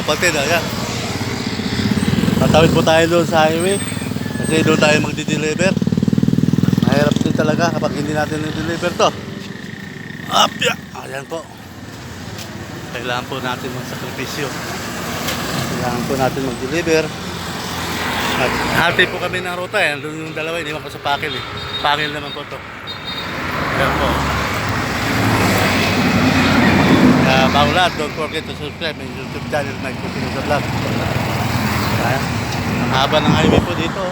kapatid. Ayan. Tatawid po tayo doon sa highway. Kasi doon tayo magdi-deliver. Mahirap din talaga kapag hindi natin i-deliver to. Apya! Ayan po. Kailangan po natin magsakripisyo. Kailangan po natin mag-deliver. At hati po kami ng ruta. Ayan, doon yung dalawa. Iniwan ko sa pakil eh. Pakil naman po to. Ayan po. Kaya bago lahat, don't forget to subscribe my YouTube channel, Mike Pupino Vlog. Ayan. Ang haba ng highway po dito.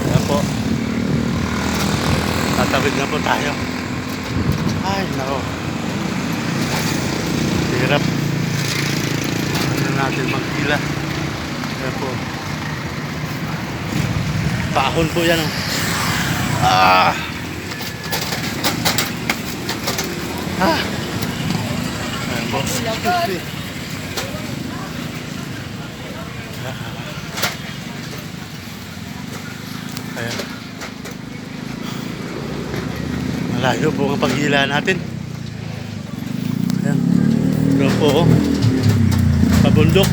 Ayan po. Tatawid na po tayo. Ay, nako. Hirap. Ano natin magpila. Ayan po. Pahon po yan. Ah! Ah! Ayan po. Ayan. Malayo po ang paghila natin. Ayan. Doon po oh. Pabundok.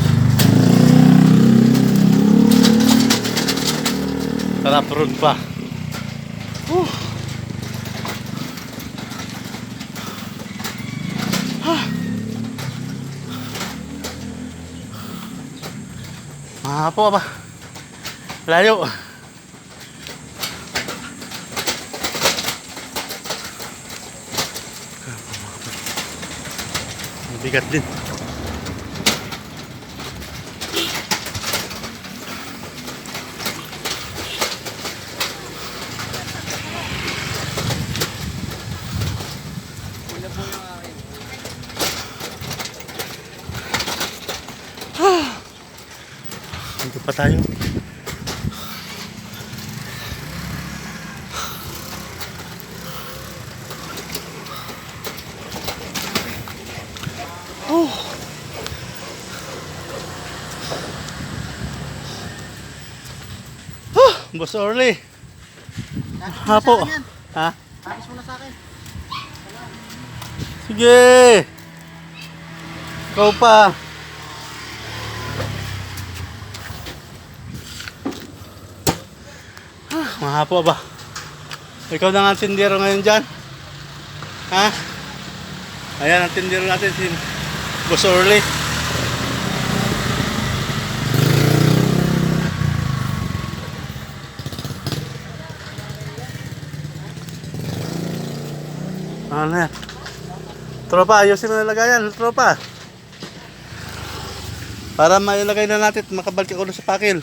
Sarap road pa. Po ba? Layo. Bigat din. Dito pa tayo. Boss Orly. Ha po. Ha? Tapos mo na sa akin. Sige. Ikaw pa. Mahapo ba? Ikaw na nga ang tindero ngayon dyan. Ha? Ayan ang tindero natin si Boss Orly. Ano yan? Tropa, ayusin mo nalagay yan. Tropa. Para mailagay na natin. Makabalik ako na sa pakil.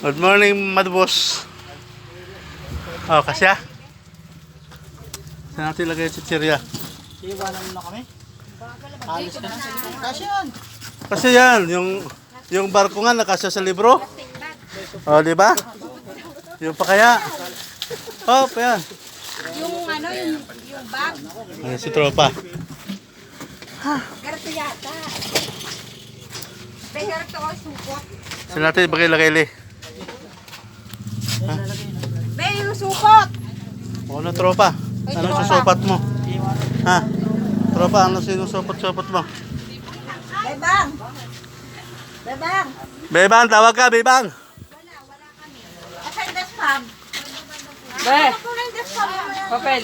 Good morning, Mad Boss. Oh, kasya? Saan natin ilagay yung chichirya? Iwanan mo na kami. Alis ka na. Kasi yan. Kasi yan, yung barko nga nakasya sa libro. Oh, di ba? Yung pa kaya. Oh, pa yan. Yung ano, yung bag. Ayan si Tropa. Garto yata. Pero ito ko supot. Saan natin ilagay li? Be, yung supot. Ano, Tropa? Ano susupat mo? Ha? Tropa, ano sinusupot-supot mo? Bebang. Bebang. Bebang, tawag ka, Bebang. Wala kami. Asan das pam? Be, Ako na yung das pam. papel.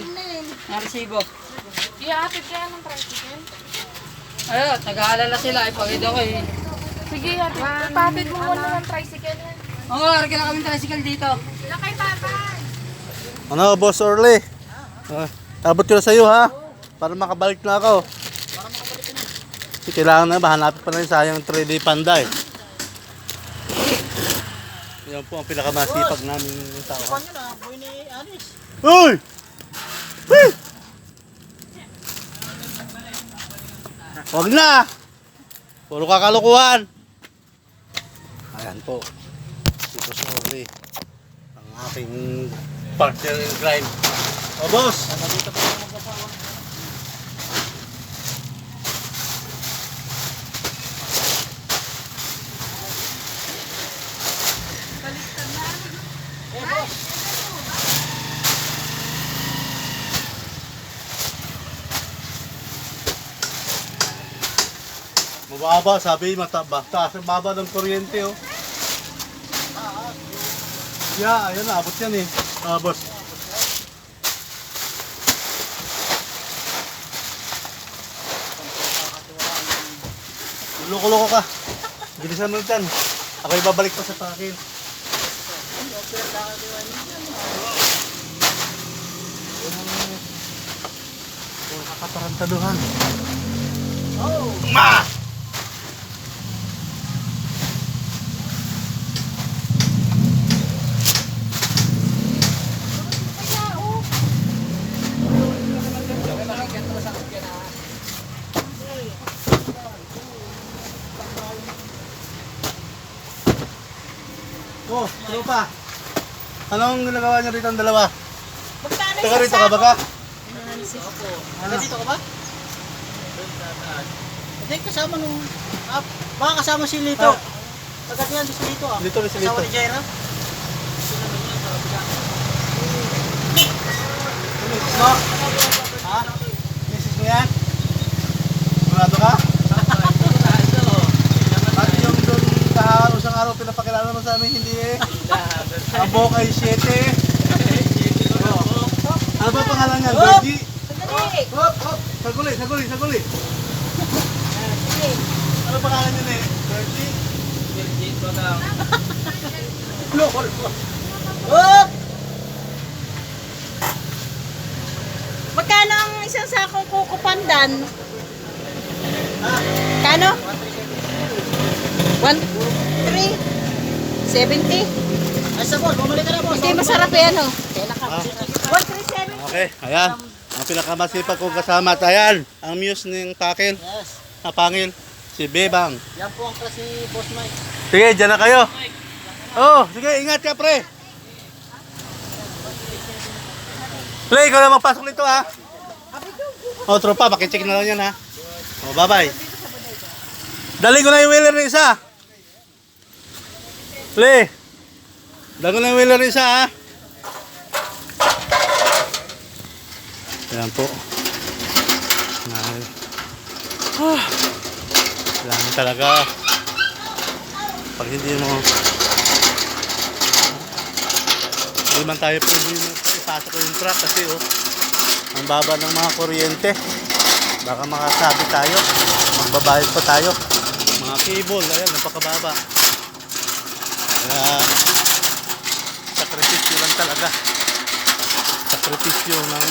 Ang resibo. Ihatid kaya ng tricycle? Ayun, nag-aalala sila. Ipagid ako eh. Sige, ipatid mo muna ng tricycle yan. Oo, harap na kami tricycle dito. Wala kay Papa. Ano, Boss Orly? Abot ko na sa'yo, ha? Para makabalik na ako. Kasi kailangan na ba, hanapin pa na rin sayang 3D panda eh. Yan po ang pinakamasipag namin tao. Iwan nyo na. Boy ni Alice. Uy! Uy! Huwag na! Puro kakalukuhan! Ayan po. Si Boss Orly. Ang aking partner in crime. O boss! Dito pa yung magkasawa. Mababa, sabi mataba. Taas ang baba ng kuryente, oh. Yeah, ayan na, abot yan eh. Boss. Loko-loko ka. Bilisan mo dyan. Ako'y babalik pa sa pakin. Nakatarantaduhan. Oh! Ma! Oh, tropa. Anong ginagawa niyo rito ang dalawa? Magkano Taga rito ka ba ka? Nandito ka ba? Hindi, kasama nung... baka kasama si Lito. Taga diyan, si Lito ah. Dito rin si Lito. Kasama ni Jaira. No? Ha? Misis mo yan? Murado ka? At yung doon isang araw pinapakilala mo sa amin, hindi eh. Ang Bokay 7. Ano ba pangalan niyan? Bergie? Sandali. Hop, hop. Saguli. Ano pangalan niyan eh? Bergie? Up! Magkano ang isang sakong kuko pandan? Kano? 1, 3, 70. Ay, sa boss, bumalik ka na boss. Hindi masarap yan oh. 137. Okay, ayan. Ang pinakamasipag kong kasama at ayan, ang muse ng Takil, Yes. Pangil, si Bebang. Yan po ang klase ni Boss Mike. Sige, dyan na kayo. Oh, sige, ingat ka pre. Pre, ikaw na magpasok nito ha. Oh, tropa, pakicheck na lang yan ha. Oh, bye-bye. Dali ko na yung wheeler ng isa. Le, dali ko na yung wheeler ng isa ha. Ayan po. Kailangan talaga. Pag hindi mo hindi man tayo pwede ipasok ko yung truck kasi oh ang baba ng mga kuryente, baka makasabi tayo, magbabayad pa tayo, mga cable, ayan, napakababa. Kaya sakripisyo lang talaga, sakripisyo ng